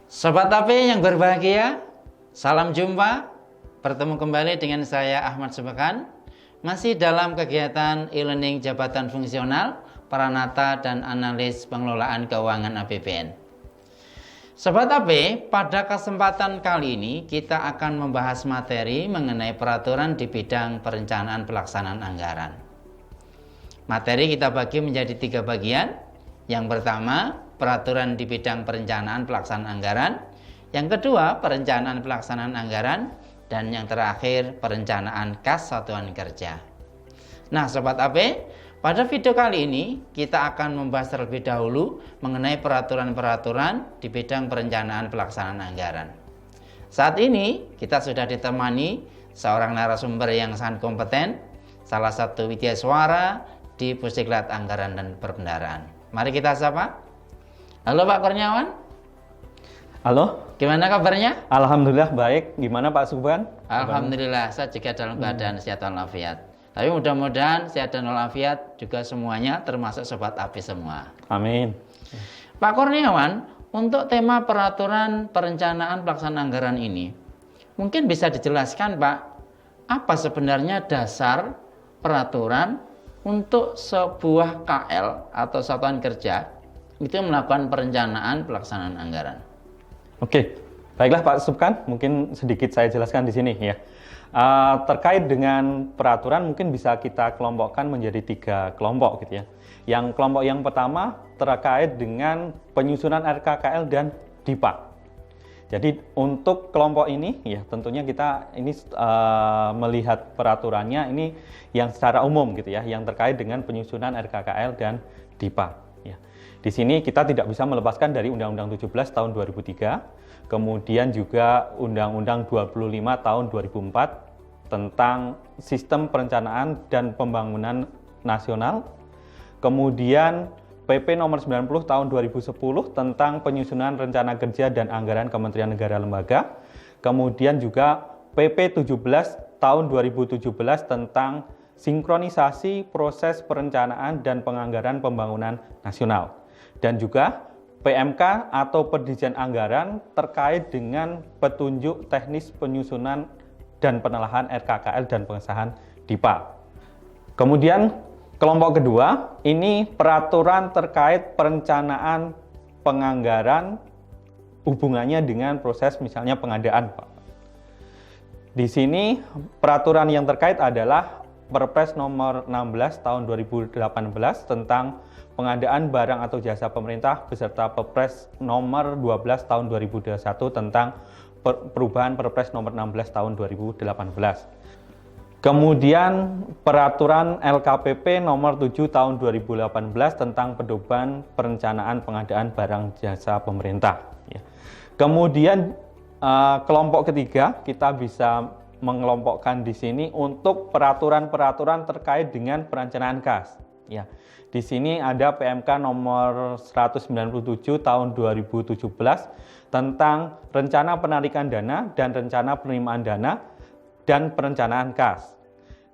Sobat AP yang berbahagia, salam jumpa. Bertemu kembali dengan saya Ahmad Sepekan. Masih dalam kegiatan e-learning jabatan fungsional, peranata dan analis pengelolaan keuangan APBN. Sobat AP, pada kesempatan kali ini kita akan membahas materi mengenai peraturan di bidang perencanaan pelaksanaan anggaran. Materi kita bagi menjadi 3 bagian. Yang pertama, peraturan di bidang perencanaan pelaksanaan anggaran. Yang kedua, perencanaan pelaksanaan anggaran. Dan yang terakhir, perencanaan kas satuan kerja. Nah, Sobat AP, pada video kali ini kita akan membahas terlebih dahulu mengenai peraturan-peraturan di bidang perencanaan pelaksanaan anggaran. Saat ini kita sudah ditemani seorang narasumber yang sangat kompeten, salah satu widyaswara di Pusdiklat Anggaran dan Perbendaharaan. Mari kita sapa. Halo Pak Kurniawan. Halo. Gimana kabarnya? Alhamdulillah baik. Gimana Pak Subhan? Alhamdulillah saya juga dalam keadaan sehat walafiat. Tapi mudah-mudahan sehat dan walafiat juga semuanya, termasuk Sobat AP semua. Amin. Pak Kurniawan, untuk tema peraturan perencanaan pelaksanaan anggaran ini, mungkin bisa dijelaskan Pak, apa sebenarnya dasar peraturan untuk sebuah KL atau satuan kerja itu melakukan perencanaan pelaksanaan anggaran? Oke, baiklah Pak Subhan, mungkin sedikit saya jelaskan di sini ya. Terkait dengan peraturan mungkin bisa kita kelompokkan menjadi 3 kelompok gitu ya. Yang kelompok yang pertama terkait dengan penyusunan RKKL dan DIPA. Jadi untuk kelompok ini ya tentunya kita ini melihat peraturannya ini yang secara umum gitu ya, yang terkait dengan penyusunan RKKL dan DIPA. Ya. Di sini kita tidak bisa melepaskan dari Undang-Undang 17 tahun 2003, kemudian juga Undang-Undang 25 tahun 2004 tentang Sistem Perencanaan dan Pembangunan Nasional, kemudian PP nomor 90 tahun 2010 tentang penyusunan rencana kerja dan anggaran Kementerian Negara Lembaga. Kemudian juga PP 17 tahun 2017 tentang sinkronisasi proses perencanaan dan penganggaran pembangunan nasional. Dan juga PMK atau Perdijen Anggaran terkait dengan petunjuk teknis penyusunan dan penelahan RKKL dan pengesahan DIPA. Kemudian kelompok kedua, ini peraturan terkait perencanaan penganggaran hubungannya dengan proses misalnya pengadaan, Pak. Di sini peraturan yang terkait adalah Perpres nomor 16 tahun 2018 tentang pengadaan barang atau jasa pemerintah beserta Perpres nomor 12 tahun 2021 tentang perubahan Perpres nomor 16 tahun 2018. Kemudian peraturan LKPP nomor 7 tahun 2018 tentang pedoman perencanaan pengadaan barang jasa pemerintah. Kemudian kelompok ketiga kita bisa mengelompokkan di sini untuk peraturan-peraturan terkait dengan perencanaan kas. Ya, di sini ada PMK nomor 197 tahun 2017 tentang rencana penarikan dana dan rencana penerimaan dana dan perencanaan kas.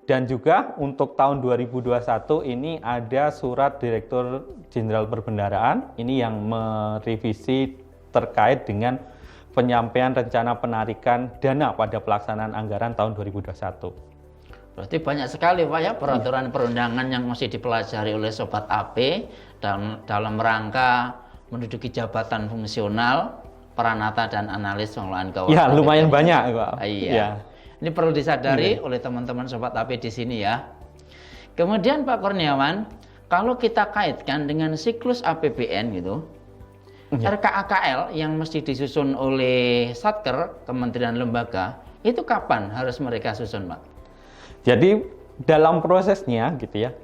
Dan juga untuk tahun 2021 ini ada surat Direktur Jenderal Perbendaharaan ini yang merevisi terkait dengan penyampaian rencana penarikan dana pada pelaksanaan anggaran tahun 2021. Berarti banyak sekali Pak ya peraturan perundangan yang masih dipelajari oleh Sobat AP dalam rangka menduduki jabatan fungsional, peranata dan analis pengelolaan keuangan. Ya, lumayan banyak Pak. Iya. Ya. Ini perlu disadari oleh teman-teman Sobat AP di sini ya. Kemudian Pak Kurniawan, kalau kita kaitkan dengan siklus APBN gitu, RKKL yang mesti disusun oleh Satker, Kementerian Lembaga, itu kapan harus mereka susun, Pak? Jadi dalam prosesnya gitu ya,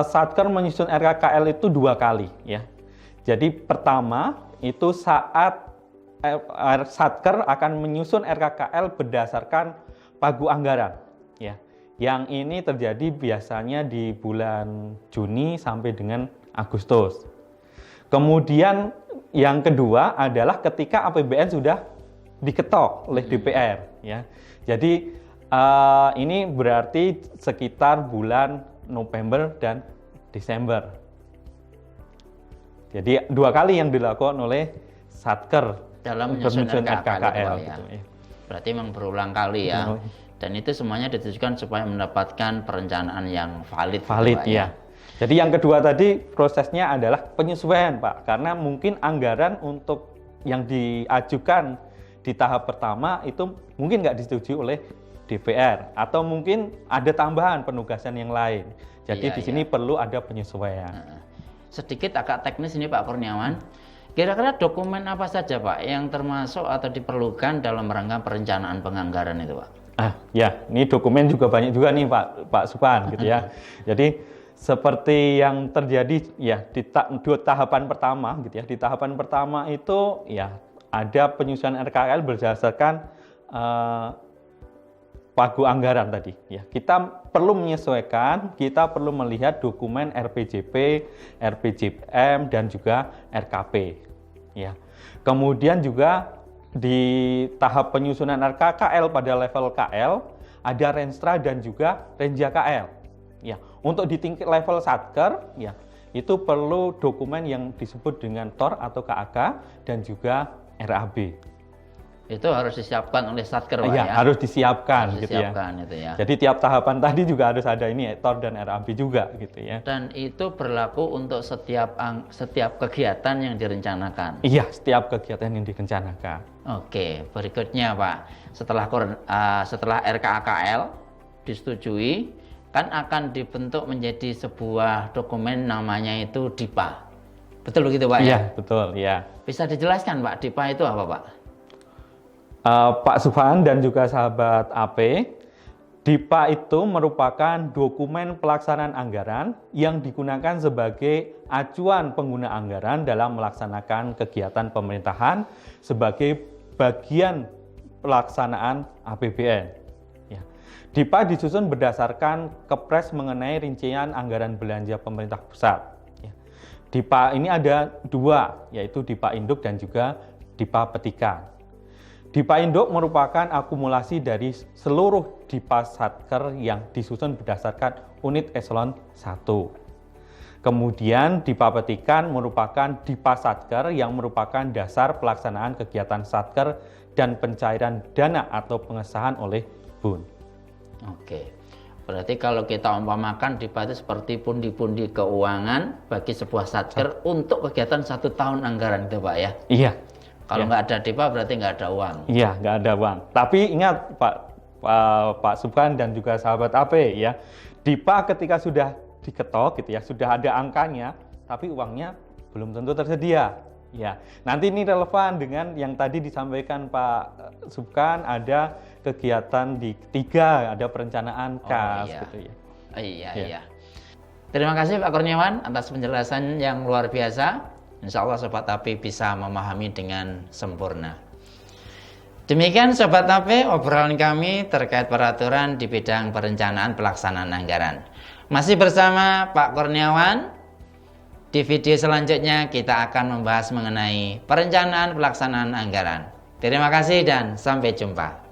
Satker menyusun RKKL itu 2 kali ya. Jadi pertama itu saat Satker akan menyusun RKKL berdasarkan pagu anggaran ya. Yang ini terjadi biasanya di bulan Juni sampai dengan Agustus. Kemudian yang kedua adalah ketika APBN sudah diketok oleh DPR ya. Jadi ini berarti sekitar bulan November dan Desember. Jadi 2 kali yang dilakukan oleh Satker dalam menyusun RKKL, RKKL itu, Pak, gitu, ya. ya. Berarti memang berulang kali ya. Dan itu semuanya ditujukan supaya mendapatkan perencanaan yang valid, Valid, gitu, Pak, ya. Jadi yang kedua tadi prosesnya adalah penyesuaian, Pak, karena mungkin anggaran untuk yang diajukan di tahap pertama itu mungkin nggak disetujui oleh DPR atau mungkin ada tambahan penugasan yang lain. Jadi Iya, di sini perlu ada penyesuaian. Sedikit agak teknis ini Pak Kurniawan. Kira-kira dokumen apa saja Pak yang termasuk atau diperlukan dalam rangka perencanaan penganggaran itu Pak? Ya, ini dokumen juga banyak juga nih Pak Supan gitu ya. Jadi seperti yang terjadi ya di tahapan pertama gitu ya. Di tahapan pertama itu ya ada penyusunan RKKL berdasarkan pagu anggaran tadi ya. Kita perlu menyesuaikan, kita perlu melihat dokumen RPJP, RPJM dan juga RKP ya. Kemudian juga di tahap penyusunan RKKL pada level KL ada Renstra dan juga Renja KL ya. Untuk di tingkat level Satker ya itu perlu dokumen yang disebut dengan TOR atau KAK dan juga RAB. Itu harus disiapkan oleh Satker Pak, ya? Harus disiapkan harus gitu disiapkan, ya. Itu ya. Jadi tiap tahapan tadi juga harus ada ini TOR dan RAB juga gitu ya. Dan itu berlaku untuk setiap kegiatan yang direncanakan. Iya, setiap kegiatan yang direncanakan. Oke, berikutnya Pak, setelah RKKL disetujui, kan akan dibentuk menjadi sebuah dokumen namanya itu DIPA. Betul begitu Pak? Iya, betul ya. Bisa dijelaskan Pak, DIPA itu apa Pak? Pak Sufan dan juga sahabat AP, DIPA itu merupakan dokumen pelaksanaan anggaran yang digunakan sebagai acuan pengguna anggaran dalam melaksanakan kegiatan pemerintahan sebagai bagian pelaksanaan APBN. Ya. DIPA disusun berdasarkan Kepres mengenai rincian anggaran belanja pemerintah pusat. Ya. DIPA ini ada dua, yaitu DIPA Induk dan juga DIPA Petikan. DIPA Induk merupakan akumulasi dari seluruh DIPA Satker yang disusun berdasarkan unit eselon 1. Kemudian DIPA Petikan merupakan DIPA Satker yang merupakan dasar pelaksanaan kegiatan Satker dan pencairan dana atau pengesahan oleh BUN. Oke, berarti kalau kita umpamakan DIPA itu seperti pundi-pundi keuangan bagi sebuah Satker untuk kegiatan 1 tahun anggaran itu Pak ya? Iya. Kalau nggak ada DIPA berarti nggak ada uang. Iya, nggak ada uang. Tapi ingat Pak Subhan dan juga sahabat AP ya, DIPA ketika sudah diketok gitu ya, sudah ada angkanya, tapi uangnya belum tentu tersedia. Ya, nanti ini relevan dengan yang tadi disampaikan Pak Subhan, ada kegiatan di ketiga, ada perencanaan kas gitu ya. Iya. Terima kasih Pak Kurniawan atas penjelasan yang luar biasa. Insya Allah Sobat AP bisa memahami dengan sempurna. Demikian Sobat AP obrolan kami terkait peraturan di bidang perencanaan pelaksanaan anggaran. Masih bersama Pak Kurniawan. Di video selanjutnya kita akan membahas mengenai perencanaan pelaksanaan anggaran. Terima kasih dan sampai jumpa.